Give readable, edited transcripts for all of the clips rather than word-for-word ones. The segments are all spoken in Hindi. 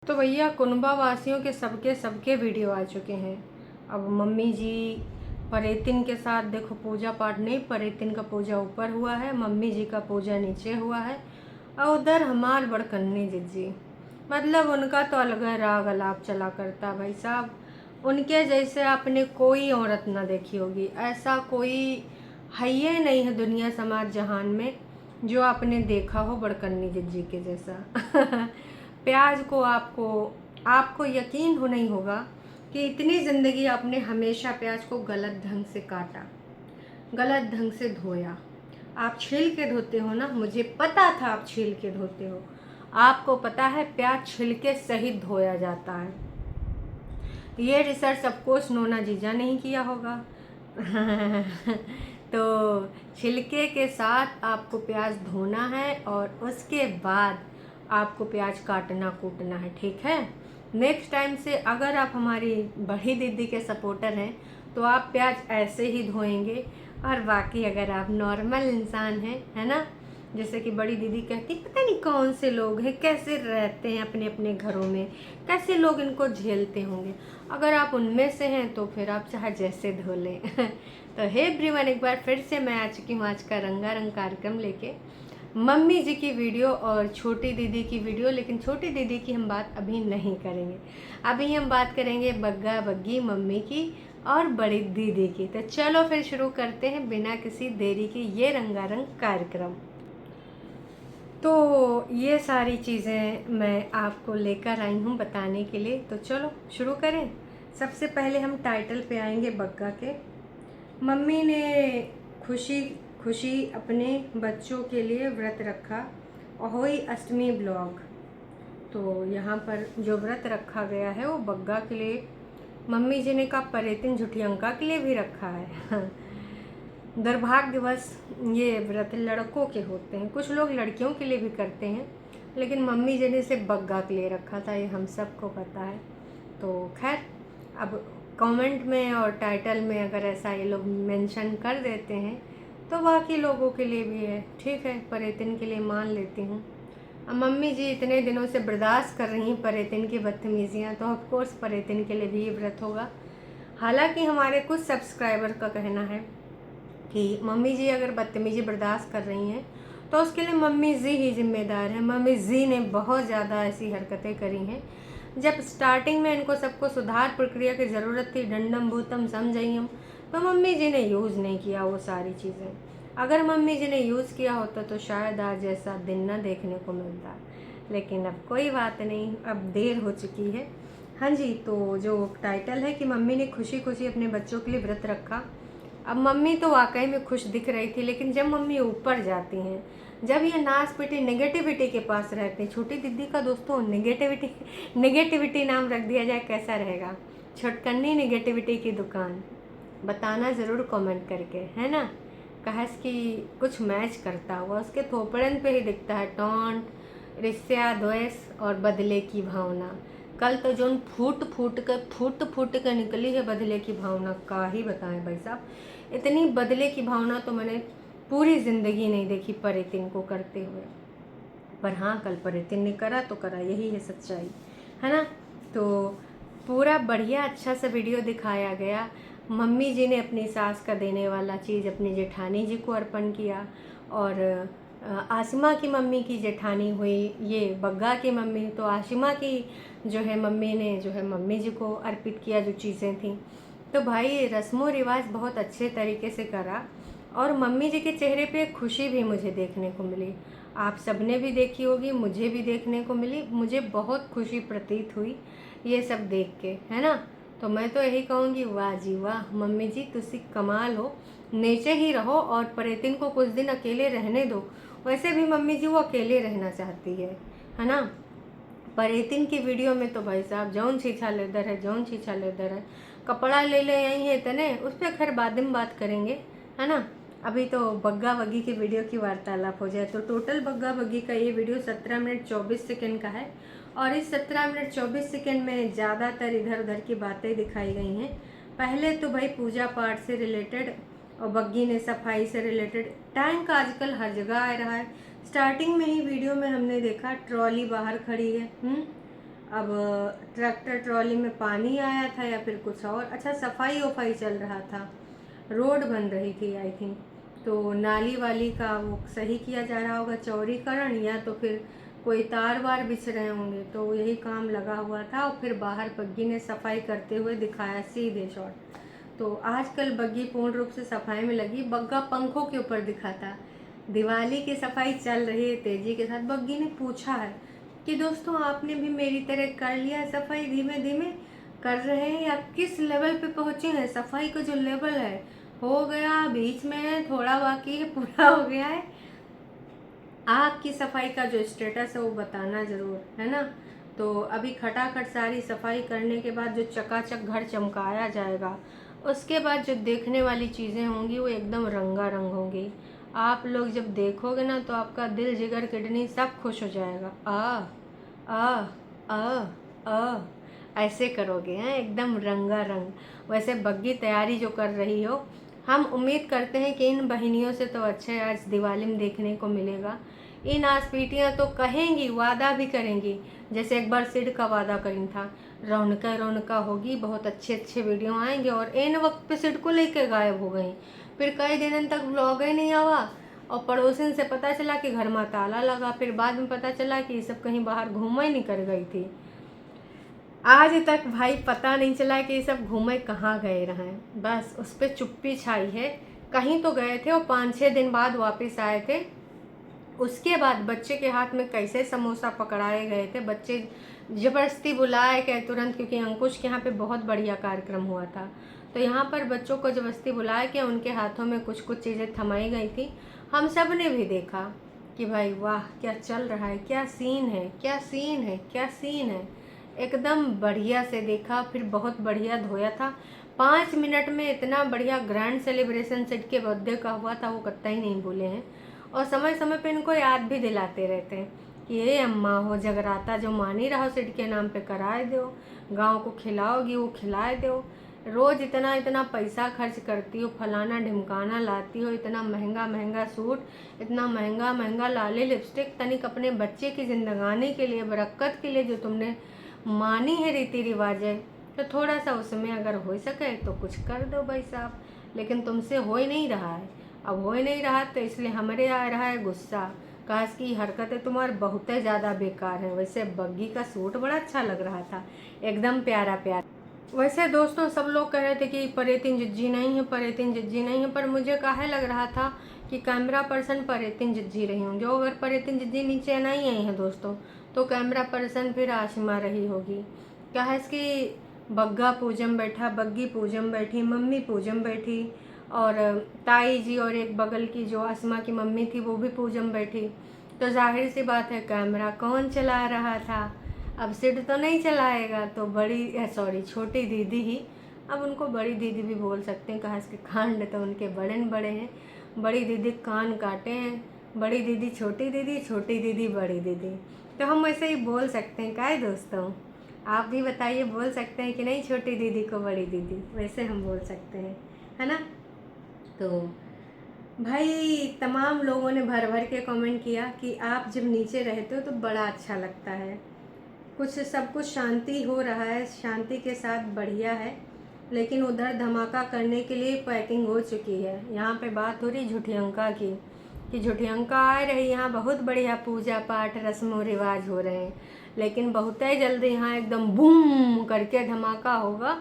तो भैया कुनबा वासियों के सबके वीडियो आ चुके हैं। अब मम्मी जी परेतिन के साथ देखो पूजा पाठ नहीं, परेतिन का पूजा ऊपर हुआ है, मम्मी जी का पूजा नीचे हुआ है। और उधर हमार बड़कन्नी जी मतलब उनका तो अलग राग अलाप चला करता भाई साहब। उनके जैसे आपने कोई औरत ना देखी होगी, ऐसा कोई है ही नहीं है दुनिया समाज जहान में जो आपने देखा हो बड़कन्नी जी के जैसा। प्याज को आपको आपको यकीन हो नहीं होगा कि इतनी ज़िंदगी आपने हमेशा प्याज को गलत ढंग से काटा, गलत ढंग से धोया। आप छील के धोते हो ना, मुझे पता था आप छील के धोते हो। आपको पता है प्याज छिलके सहित धोया जाता है। ये रिसर्च ऑफकोर्स नोना जीजा नहीं किया होगा। तो छिलके के साथ आपको प्याज धोना है और उसके बाद आपको प्याज काटना कूटना है, ठीक है। नेक्स्ट टाइम से अगर आप हमारी बड़ी दीदी के सपोर्टर हैं तो आप प्याज ऐसे ही धोएंगे। और बाकी अगर आप नॉर्मल इंसान हैं, है ना, जैसे कि बड़ी दीदी कहती पता नहीं कौन से लोग हैं, कैसे रहते हैं अपने अपने घरों में, कैसे लोग इनको झेलते होंगे, अगर आप उनमें से हैं तो फिर आप चाहे जैसे धो लें। तो हे एवरीवन, एक बार फिर से मैं आ चुकी हूँ आज का रंगारंग कार्यक्रम लेके, मम्मी जी की वीडियो और छोटी दीदी की वीडियो। लेकिन छोटी दीदी की हम बात अभी नहीं करेंगे, अभी हम बात करेंगे बग्गा बग्गी मम्मी की और बड़ी दीदी की। तो चलो फिर शुरू करते हैं बिना किसी देरी के ये रंगारंग कार्यक्रम। तो ये सारी चीज़ें मैं आपको लेकर आई हूँ बताने के लिए, तो चलो शुरू करें। सबसे पहले हम टाइटल पे आएंगे बग्गा के। मम्मी ने खुशी खुशी अपने बच्चों के लिए व्रत रखा, अहोई अष्टमी ब्लॉग। तो यहाँ पर जो व्रत रखा गया है वो बग्गा के लिए, मम्मी जी ने कहा परेतिन झुठियंका के लिए भी रखा है। दुर्भाग्यवश ये व्रत लड़कों के होते हैं, कुछ लोग लड़कियों के लिए भी करते हैं, लेकिन मम्मी जी ने इसे बग्गा के लिए रखा था, ये हम सबको पता है। तो खैर, अब कमेंट में और टाइटल में अगर ऐसा ये लोग मेंशन कर देते हैं तो बाकी लोगों के लिए भी है, ठीक है, परेतिन के लिए मान लेती हूँ। अब मम्मी जी इतने दिनों से बर्दाश्त कर रही हैं परेतिन की बदतमीजियाँ, तो ऑफकोर्स परेतिन के लिए भी ये व्रत होगा। हालांकि हमारे कुछ सब्सक्राइबर का कहना है कि मम्मी जी अगर बदतमीजी बर्दाश्त कर रही हैं तो उसके लिए मम्मी जी ही जिम्मेदार है। मम्मी जी ने बहुत ज़्यादा ऐसी हरकतें करी हैं। जब स्टार्टिंग में इनको सबको सुधार प्रक्रिया की ज़रूरत थी, डंडम भूतम समझाई हम, तो मम्मी जी ने यूज़ नहीं किया वो सारी चीज़ें। अगर मम्मी जी ने यूज़ किया होता तो शायद आज ऐसा दिन ना देखने को मिलता, लेकिन अब कोई बात नहीं, अब देर हो चुकी है। हाँ जी, तो जो टाइटल है कि मम्मी ने खुशी खुशी अपने बच्चों के लिए व्रत रखा। अब मम्मी तो वाकई में खुश दिख रही थी, लेकिन जब मम्मी ऊपर जाती हैं, जब ये नाश पिटी नेगेटिविटी के पास रहते हैं, छोटी दीदी का दोस्तों नेगेटिविटी नाम रख दिया जाए कैसा रहेगा, छटकन्नी नेगेटिविटी की दुकान, बताना ज़रूर कमेंट करके, है ना। कहस कि कुछ मैच करता हुआ उसके थोपड़न पे ही दिखता है टॉन्ट, ईर्ष्या, द्वेष और बदले की भावना। कल तो जो फूट फूट कर निकली है बदले की भावना, का ही बताएं भाई साहब। इतनी बदले की भावना तो मैंने पूरी ज़िंदगी नहीं देखी परेतिन को करते हुए। पर हाँ, कल परेतिन ने करा तो करा, यही है सच्चाई, है ना। तो पूरा बढ़िया अच्छा सा वीडियो दिखाया गया। मम्मी जी ने अपनी सास का देने वाला चीज़ अपनी जेठानी जी को अर्पण किया, और आसिमा की मम्मी की जेठानी हुई ये बग्गा की मम्मी, तो आसिमा की जो है मम्मी ने जो है मम्मी जी को अर्पित किया जो चीज़ें थी। तो भाई रस्मों रिवाज बहुत अच्छे तरीके से करा, और मम्मी जी के चेहरे पे खुशी भी मुझे देखने को मिली। आप सबने भी देखी होगी, मुझे भी देखने को मिली, मुझे बहुत खुशी प्रतीत हुई ये सब देख के, है ना। तो मैं तो यही कहूँगी, वाह जी वाह मम्मी जी, तुसी कमाल हो, नीचे ही रहो और परेतिन को कुछ दिन अकेले रहने दो। वैसे भी मम्मी जी वो अकेले रहना चाहती है ना। परेतिन की वीडियो में तो भाई साहब जौन छीछा लेदर है, जौन छीछा लेदर है, कपड़ा ले ले यही है तने, उस पर खैर बाद में बात करेंगे, है ना। अभी तो बग्गा बग्गी की वीडियो की वार्तालाप हो जाए। तो टोटल बग्गा बग्गी का ये वीडियो 17 मिनट 24 सेकंड का है, और इस 17 मिनट 24 सेकंड में ज़्यादातर इधर उधर की बातें दिखाई गई हैं। पहले तो भाई पूजा पाठ से रिलेटेड, और बग्गी ने सफाई से रिलेटेड। टैंक आजकल हर जगह आ रहा है। स्टार्टिंग में ही वीडियो में हमने देखा ट्रॉली बाहर खड़ी है, अब ट्रैक्टर ट्रॉली में पानी आया था या फिर कुछ और, अच्छा सफाई वफाई चल रहा था, रोड बन रही थी आई थिंक, तो नाली वाली का वो सही किया जा रहा होगा, चौड़ीकरण, या तो फिर कोई तार वार बिछ रहे होंगे, तो यही काम लगा हुआ था। और फिर बाहर बग्गी ने सफाई करते हुए दिखाया सीधे शॉट। तो आजकल बग्गी पूर्ण रूप से सफाई में लगी, बग्गा पंखों के ऊपर दिखा था। दिवाली की सफाई चल रही है तेजी के साथ। बग्गी ने पूछा है कि दोस्तों आपने भी मेरी तरह कर लिया सफाई, धीमे धीमे कर रहे हैं या किस लेवल पे पहुंचे हैं? सफाई का जो लेवल है हो गया, बीच में है, थोड़ा बाकी है, पूरा हो गया है? आपकी सफाई का जो स्टेटस है वो बताना ज़रूर, है ना। तो अभी खटाखट सारी सफाई करने के बाद जो चकाचक घर चमकाया जाएगा, उसके बाद जो देखने वाली चीज़ें होंगी वो एकदम रंगारंग होंगी। आप लोग जब देखोगे ना तो आपका दिल जिगर किडनी सब खुश हो जाएगा। आ आ आ ऐसे करोगे हैं, एकदम रंगारंग। वैसे बग्गी तैयारी जो कर रही हो, हम उम्मीद करते हैं कि इन बहनियों से तो अच्छे आज दिवाली में देखने को मिलेगा। इन आसपीटियाँ तो कहेंगी, वादा भी करेंगी, जैसे एक बार सिड का वादा करी था, रौनका रौनका होगी, बहुत अच्छे अच्छे वीडियो आएंगे, और इन वक्त पे सिड को लेकर गायब हो गई। फिर कई दिन तक व्लॉग ही नहीं आवा, और पड़ोसिन से पता चला कि घर में ताला लगा, फिर बाद में पता चला कि ये सब कहीं बाहर घूमा ही नहीं कर गई थी। आज तक भाई पता नहीं चला कि ये सब घूमे कहाँ गए रहें, बस उस पर चुप्पी छाई है। कहीं तो गए थे और 5-6 दिन बाद वापस आए थे। उसके बाद बच्चे के हाथ में कैसे समोसा पकड़ाए गए थे, बच्चे ज़बरदस्ती बुलाए गए तुरंत, क्योंकि अंकुश के यहाँ पे बहुत बढ़िया कार्यक्रम हुआ था, तो यहाँ पर बच्चों को ज़बरदस्ती बुलाया के उनके हाथों में कुछ कुछ चीज़ें थमाई गई थी। हम सब ने भी देखा कि भाई वाह क्या चल रहा है, क्या सीन है, क्या सीन है, क्या सीन है, एकदम बढ़िया से देखा। फिर बहुत बढ़िया धोया था, 5 मिनट में इतना बढ़िया ग्रैंड सेलिब्रेशन सिड के बर्थडे का हुआ था, वो कतई नहीं भूले हैं। और समय समय पे इनको याद भी दिलाते रहते हैं कि ये अम्मा हो, जगराता जो मान ही रहो सिड के नाम पे कराए दो, गांव को खिलाओगी वो खिलाए दो, रोज़ इतना इतना पैसा खर्च करती हो, फलाना ढिमकाना लाती हो, इतना महंगा महंगा सूट, इतना महंगा महंगा लाली लिपस्टिक, तनिक अपने बच्चे की जिंदगानी के लिए, बरक्कत के लिए जो तुमने मानी है रीति रिवाजें, तो थोड़ा सा उसमें अगर हो सके तो कुछ कर दो भाई साहब। लेकिन तुमसे हो ही नहीं रहा है, अब हो ही नहीं रहा, तो इसलिए हमारे आ रहा है गुस्सा। काश की हरकतें तुम्हारी बहुत ज़्यादा बेकार है। वैसे बग्गी का सूट बड़ा अच्छा लग रहा था, एकदम प्यारा प्यारा। वैसे दोस्तों सब लोग कह रहे थे कि परेतिन जिज्जी नहीं है, परेतिन जिज्जी नहीं है, पर मुझे काहे लग रहा था कि कैमरा पर्सन परेतिन जिज्जी रही होंगी। अगर परेतिन जिज्जी नीचे नहीं आई है दोस्तों, तो कैमरा पर्सन फिर आशिमा रही होगी। क्या है इसकी, बग्गा पूजम बैठा, बग्गी पूजम बैठी, मम्मी पूजम बैठी, और ताई जी और एक बगल की जो आसमा की मम्मी थी वो भी पूजम बैठी। तो जाहिर सी बात है कैमरा कौन चला रहा था? अब सिड तो नहीं चलाएगा, तो बड़ी सॉरी छोटी दीदी ही, अब उनको बड़ी दीदी भी बोल सकते हैं, कहा इसके कांड तो उनके बड़े न बड़े हैं। बड़ी दीदी कान काटे हैं, बड़ी दीदी छोटी दीदी, छोटी दीदी बड़ी दीदी, तो हम वैसे ही बोल सकते हैं। क्या है दोस्तों, आप भी बताइए, बोल सकते हैं कि नहीं छोटी दीदी को बड़ी दीदी? वैसे हम बोल सकते हैं, है ना। तो भाई तमाम लोगों ने भर भर के कमेंट किया कि आप जब नीचे रहते हो तो बड़ा अच्छा लगता है, कुछ सब कुछ शांति हो रहा है, शांति के साथ बढ़िया है, लेकिन उधर धमाका करने के लिए पैकिंग हो चुकी है। यहाँ पे बात हो रही झुठियंका की, कि झुठियंका आ रही, यहाँ बहुत बढ़िया पूजा पाठ रस्म रिवाज हो रहे हैं, लेकिन बहुत ही जल्दी यहाँ एकदम बूम करके धमाका होगा,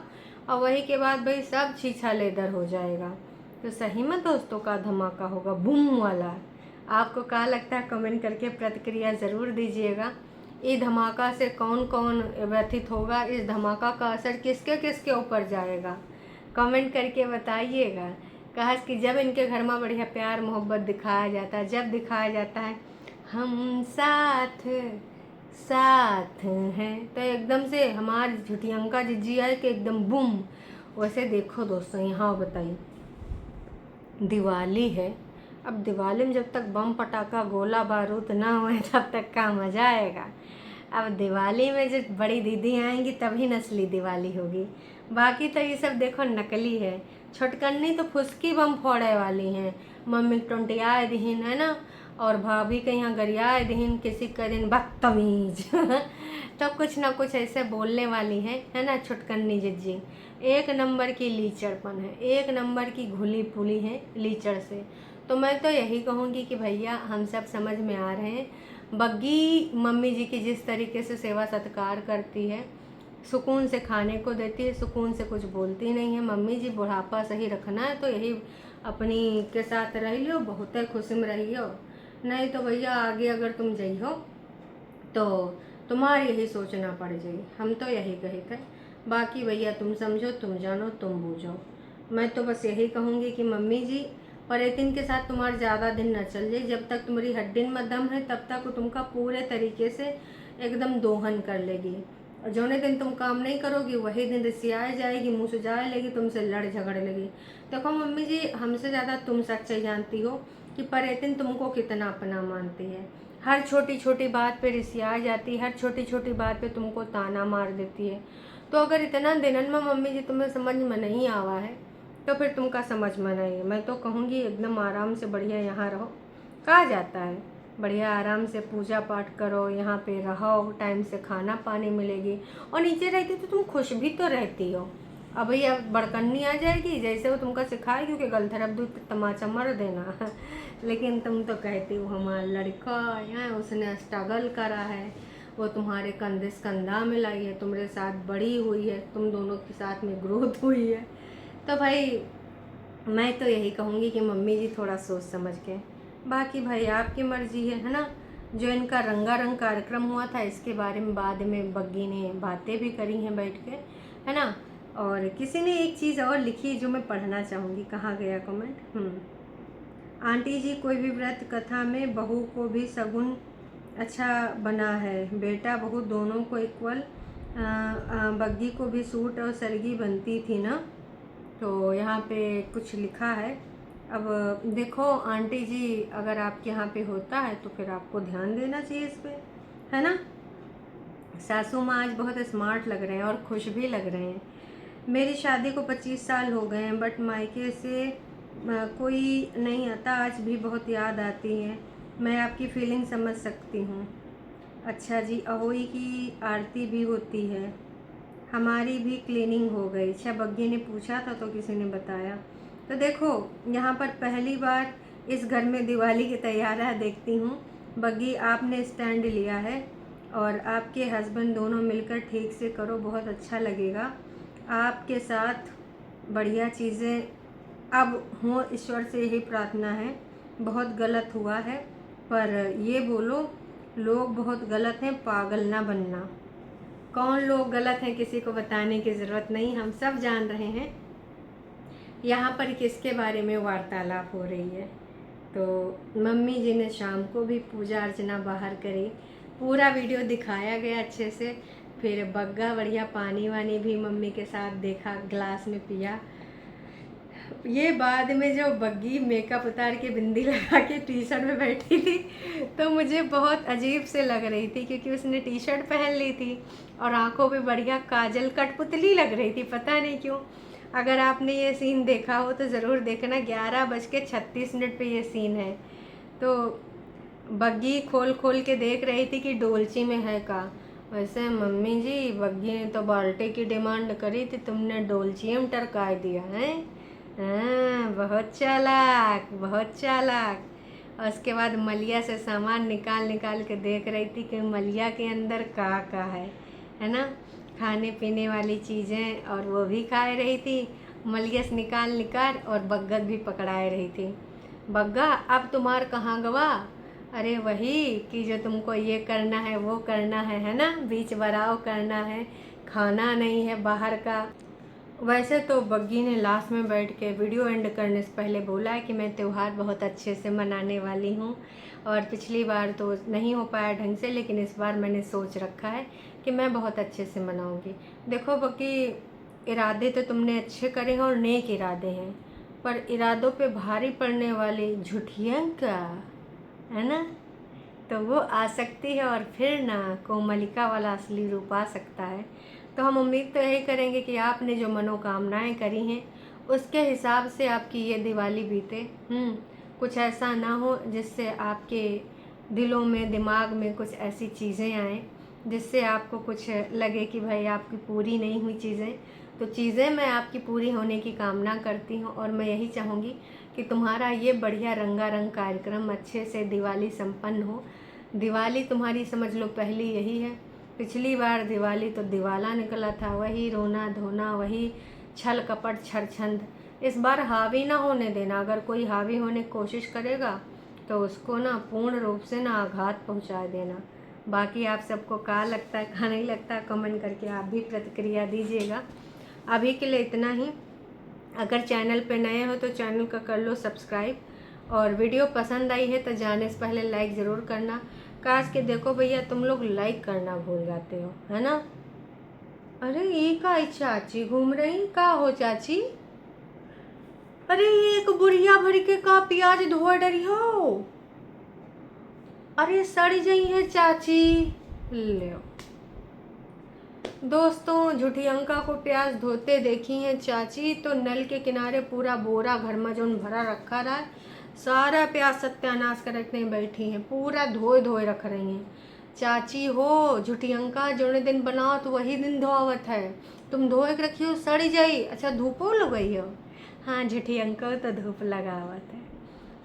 और वही के बाद भाई सब छीछा लेदर हो जाएगा। तो सही में दोस्तों का धमाका होगा, बूम वाला। आपको क्या लगता है, कमेंट करके प्रतिक्रिया ज़रूर दीजिएगा। इस धमाका से कौन कौन व्यथित होगा, इस धमाका का असर किसके किसके ऊपर जाएगा, कमेंट करके बताइएगा। कहा कि जब इनके घर में बढ़िया प्यार मोहब्बत दिखाया जाता है, जब दिखाया जाता है हम साथ साथ हैं, तो एकदम से हमारी झुठियंका जिज्जी है कि एकदम बूम। वैसे देखो दोस्तों, यहाँ बताइए दिवाली है, अब दिवाली में जब तक बम पटाखा गोला बारूद ना हुए तब तक का मज़ा आएगा। अब दिवाली में जो बड़ी दीदी आएंगी तभी नस्ली दिवाली होगी, बाकी तो ये सब देखो नकली है। छोटकन्नी तो फुसकी बम फोड़े वाली हैं, मम्मी टोंटिया दीन है ना, और भाभी के यहाँ गरियाए दिन किसी का दिन बदतमीज तो कुछ ना कुछ ऐसे बोलने वाली है ना छुटकन्नी जिज्जी। एक नंबर की लीचड़पन है, एक नंबर की घुली पुली है लीचड़ से। तो मैं तो यही कहूँगी कि भैया हम सब समझ में आ रहे हैं, बग्गी मम्मी जी की जिस तरीके से सेवा सत्कार करती है, सुकून से खाने को देती है, सुकून से कुछ बोलती नहीं है। मम्मी जी बुढ़ापा सही रखना है तो यही अपनी के साथ रह लियो, बहुत खुशी में रहियो, नहीं तो भैया आगे अगर तुम जइहो तो तुम्हारी यही सोचना पड़ जाएगी। हम तो यही कहे थे, बाकी भैया तुम समझो, तुम जानो, तुम बूझो। मैं तो बस यही कहूँगी कि मम्मी जी परेतिन के साथ तुम्हारा ज़्यादा दिन न चल जाए। जब तक तुम्हारी हड्डी में दम है तब तक वो तुमका पूरे तरीके से एकदम दोहन कर लेगी, और जौने दिन तुम काम नहीं करोगी वही दिन रिसियाए जाएगी, मुँह से जाए लेगी, तुमसे लड़ झगड़ लेगी। देखो मम्मी जी, हमसे ज़्यादा तुम सच्चाई जानती हो कि परेतिन तुमको कितना अपना मानती है। हर छोटी छोटी बात पे रिसिया जाती है, हर छोटी छोटी बात पे तुमको ताना मार देती है। तो अगर इतना दिनन में मम्मी जी तुम्हें समझ में नहीं आवा है तो फिर तुमका समझ में नहीं है। मैं तो कहूँगी एकदम आराम से बढ़िया यहाँ रहो। कहा जाता है बढ़िया आराम से पूजा पाठ करो, यहाँ पे रहो, टाइम से खाना पानी मिलेगी, और नीचे रहती तो तुम खुश भी तो रहती हो। अब भैया बड़कन्नी आ जाएगी जैसे वो तुमका सिखाए, क्योंकि गलथरब दूध तमाचा मर देना लेकिन तुम तो कहती हो हमारा लड़का यहाँ उसने स्ट्रगल करा है, वो तुम्हारे कंधे से कंधा मिलाई है, तुम्हारे साथ बड़ी हुई है, तुम दोनों के साथ में ग्रोथ हुई है। तो भाई मैं तो यही कहूँगी कि मम्मी जी थोड़ा सोच समझ के, बाकी भाई आपकी मर्जी है ना। जो इनका रंगारंग कार्यक्रम हुआ था इसके बारे में बाद में बग्गी ने बातें भी करी हैं बैठ के, है ना। और किसी ने एक चीज़ और लिखी जो मैं पढ़ना चाहूँगी, कहाँ गया कमेंट। आंटी जी, कोई भी व्रत कथा में बहू को भी सगुन अच्छा बना है, बेटा बहू दोनों को इक्वल। बग्गी को भी सूट और सरगी बनती थी ना। तो यहाँ पे कुछ लिखा है। अब देखो आंटी जी, अगर आपके यहाँ पे होता है तो फिर आपको ध्यान देना चाहिए इस पे, है ना। सासू माँ आज बहुत स्मार्ट लग रहे हैं और खुश भी लग रहे हैं। मेरी शादी को 25 साल हो गए हैं, बट मायके से कोई नहीं आता, आज भी बहुत याद आती है। मैं आपकी फीलिंग समझ सकती हूँ। अच्छा जी, अहोई की आरती भी होती है। हमारी भी क्लीनिंग हो गई। अच्छा, बग्गी ने पूछा था तो किसी ने बताया। तो देखो यहाँ पर पहली बार इस घर में दिवाली की तैयारियाँ देखती हूँ। बग्गी आपने स्टैंड लिया है और आपके हस्बैंड दोनों मिलकर ठीक से करो, बहुत अच्छा लगेगा आपके साथ। बढ़िया चीज़ें अब हों, ईश्वर से यही प्रार्थना है। बहुत गलत हुआ है पर ये बोलो लोग बहुत गलत हैं, पागल ना बनना। कौन लोग गलत हैं किसी को बताने की ज़रूरत नहीं, हम सब जान रहे हैं यहाँ पर किसके बारे में वार्तालाप हो रही है। तो मम्मी जी ने शाम को भी पूजा अर्चना बाहर करी, पूरा वीडियो दिखाया गया अच्छे से। फिर बग्गा बढ़िया पानी वानी भी मम्मी के साथ देखा, ग्लास में पिया। ये बाद में जो बग्गी मेकअप उतार के बिंदी लगा के टी शर्ट में बैठी थी तो मुझे बहुत अजीब से लग रही थी, क्योंकि उसने टी शर्ट पहन ली थी और आंखों पे बढ़िया काजल कठपुतली लग रही थी, पता नहीं क्यों। अगर आपने ये सीन देखा हो तो ज़रूर देखना, 11:36 पे ये सीन है। तो बग्गी खोल खोल के देख रही थी कि डोलची में है का। वैसे मम्मी जी, बग्गी ने तो बाल्टी की डिमांड करी थी, तुमने डोलची में टरका दिया है। हाँ, बहुत चालाक, बहुत चालाक। और उसके बाद मलिया से सामान निकाल निकाल के देख रही थी कि मलिया के अंदर का है ना, खाने पीने वाली चीज़ें, और वो भी खा रही थी मलिया से निकाल निकाल, और बग्गा भी पकड़ाए रही थी। बग्गा अब तुम्हार कहाँ गवा? अरे वही कि जो तुमको ये करना है वो करना है ना, बीच बराव करना है, खाना नहीं है बाहर का। वैसे तो बग्गी ने लास्ट में बैठ के वीडियो एंड करने से पहले बोला है कि मैं त्यौहार बहुत अच्छे से मनाने वाली हूँ, और पिछली बार तो नहीं हो पाया ढंग से, लेकिन इस बार मैंने सोच रखा है कि मैं बहुत अच्छे से मनाऊँगी। देखो बग्गी, इरादे तो तुमने अच्छे करे हैं और नेक इरादे हैं, पर इरादों पे भारी पड़ने वाली झुठियाँ का, है ना, तो वो आ सकती है, और फिर ना कोमलिका वाला असली रूप आ सकता है। तो हम उम्मीद तो यही करेंगे कि आपने जो मनोकामनाएं करी हैं उसके हिसाब से आपकी ये दिवाली बीते। कुछ ऐसा ना हो जिससे आपके दिलों में दिमाग में कुछ ऐसी चीज़ें आएँ जिससे आपको कुछ लगे कि भाई आपकी पूरी नहीं हुई चीज़ें। तो चीज़ें मैं आपकी पूरी होने की कामना करती हूँ और मैं यही चाहूँगी कि तुम्हारा ये बढ़िया रंगारंग कार्यक्रम अच्छे से दिवाली संपन्न हो। दिवाली तुम्हारी समझ लो पहली यही है। पिछली बार दिवाली तो दिवाला निकला था, वही रोना धोना, वही छल कपट छरछंद। इस बार हावी ना होने देना। अगर कोई हावी होने की कोशिश करेगा तो उसको ना पूर्ण रूप से ना आघात पहुंचा देना। बाकी आप सबको क्या लगता है क्या नहीं लगता, कमेंट करके आप भी प्रतिक्रिया दीजिएगा। अभी के लिए इतना ही। अगर चैनल पे नए हो तो चैनल का कर लो सब्सक्राइब, और वीडियो पसंद आई है तो जाने से पहले लाइक ज़रूर करना। काश के देखो भैया तुम लोग लाइक करना भूल जाते हो, है ना। अरे ये का चाची घूम रही, का हो चाची? अरे ये एक बुढ़िया भर के का प्याज धो डरी हो। अरे सड़ी गई है चाची। ले दोस्तों, झूठी अंका को प्याज धोते देखी है चाची तो नल के किनारे पूरा बोरा घर में जो भरा रखा रहा है, सारा प्याज सत्यानाश कर रखने बैठी हैं, पूरा धोए धोए रख रही हैं। चाची हो झूठी अंका, जोने दिन बनाओ तो वही दिन धोआवत है। तुम धोए के रखी हो सड़ी जाई। अच्छा धूपो लगई हो? हाँ झूठी अंका तो धूप लगावत है।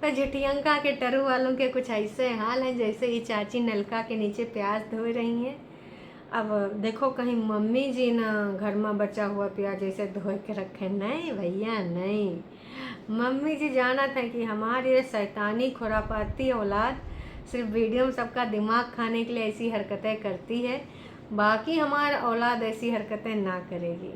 पर झूठी अंका के टरू वालों के कुछ ऐसे हाल है जैसे ये चाची नलका के नीचे प्याज धो रही हैं। अब देखो कहीं मम्मी जी ना घर में बचा हुआ प्याज ऐसे धो के रखे, नहीं भैया नहीं। मम्मी जी जाना था कि हमारी ये शैतानी खुरापाती औलाद सिर्फ वीडियो में सबका दिमाग खाने के लिए ऐसी हरकतें करती है, बाकी हमारा औलाद ऐसी हरकतें ना करेगी।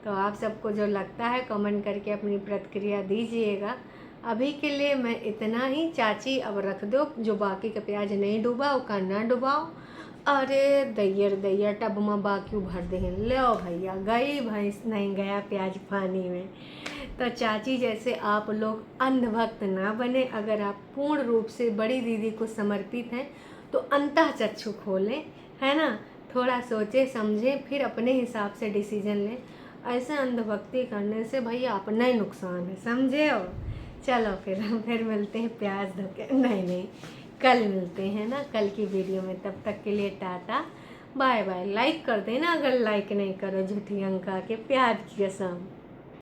तो आप सबको जो लगता है कमेंट करके अपनी प्रतिक्रिया दीजिएगा। अभी के लिए मैं इतना ही। चाची अब रख दो, जो बाकी का प्याज नहीं डूबा उसका ना डुबाओ। अरे दैयर टब में बाकी भर दे। लो भैया गई भैंस नहीं गया प्याज पानी में। तो चाची जैसे आप लोग अंधभक्त ना बने। अगर आप पूर्ण रूप से बड़ी दीदी को समर्पित हैं तो अंतः चक्षु खोलें, है ना। थोड़ा सोचे समझे फिर अपने हिसाब से डिसीजन लें। ऐसे अंधभक्ति करने से भैया अपना ही नुकसान है, समझे हो। चलो फिर मिलते हैं प्याज धोके, नहीं कल मिलते हैं ना, कल की वीडियो में। तब तक के लिए टाटा बाय बाय। लाइक कर देना अगर लाइक नहीं करो झूठी अंका के प्याज की कसम।